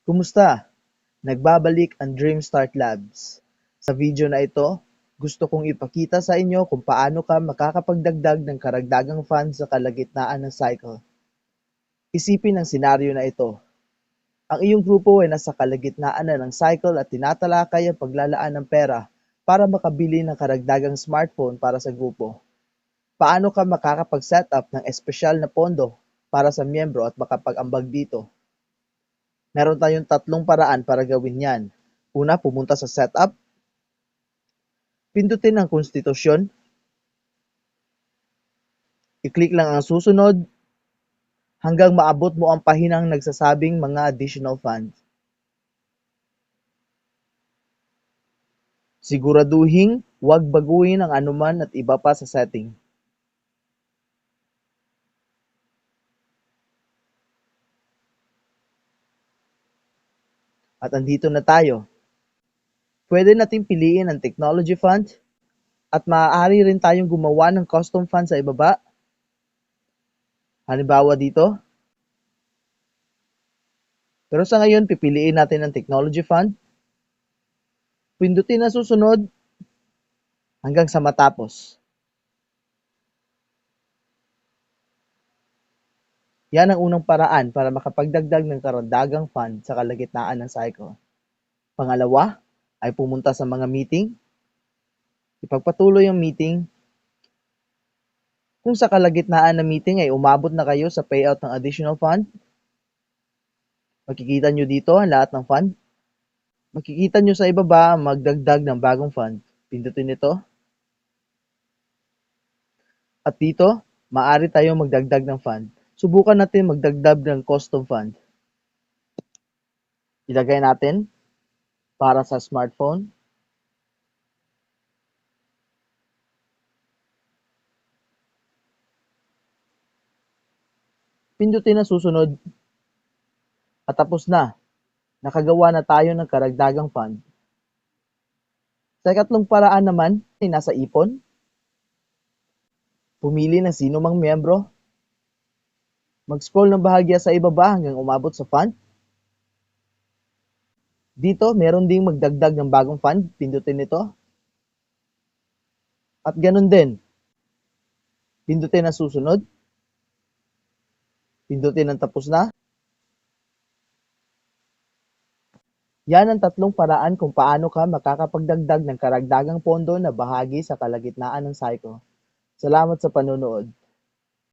Kumusta? Nagbabalik ang Dreamstart Labs. Sa video na ito, gusto kong ipakita sa inyo kung paano ka makakapagdagdag ng karagdagang funds sa kalagitnaan ng cycle. Isipin ang senaryo na ito. Ang iyong grupo ay nasa kalagitnaan na ng cycle at tinatalakay ang paglalaan ng pera para makabili ng karagdagang smartphone para sa grupo. Paano ka makakapag-setup ng espesyal na pondo para sa miyembro at makapag-ambag dito? Meron tayong tatlong paraan para gawin yan. Una, pumunta sa setup, pindutin ang konstitusyon, i-click lang ang susunod hanggang maabot mo ang pahinang nagsasabing mga additional funds. Siguraduhin huwag baguhin ang anuman at iba pa sa setting. At andito na tayo. Pwede nating piliin ang technology fund at maaari rin tayong gumawa ng custom fund sa ibaba. Halimbawa dito. Pero sa ngayon, pipiliin natin ang technology fund. Pindutin ang susunod hanggang sa matapos. Yan ang unang paraan para makapagdagdag ng karagdagang fund sa kalagitnaan ng cycle. Pangalawa ay pumunta sa mga meeting. Ipagpatuloy ang meeting. Kung sa kalagitnaan ng meeting ay umabot na kayo sa payout ng additional fund, makikita nyo dito ang lahat ng fund. Makikita nyo sa ibaba ang magdagdag ng bagong fund. Pindutin ito. At dito, maaari tayong magdagdag ng fund. Subukan natin magdagdag ng custom fund. Ilagay natin para sa smartphone. Pindutin ang susunod. At tapos na. Nakagawa na tayo ng karagdagang fund. Sa ikatlong paraan naman ay nasa ipon. Pumili ng sino mang miyembro. Mag-scroll ng bahagya sa ibaba hanggang umabot sa fund. Dito, meron ding magdagdag ng bagong fund. Pindutin ito. At ganun din. Pindutin ang susunod. Pindutin ang tapos na. Yan ang tatlong paraan kung paano ka makakapagdagdag ng karagdagang pondo na bahagi sa kalagitnaan ng cycle. Salamat sa panonood.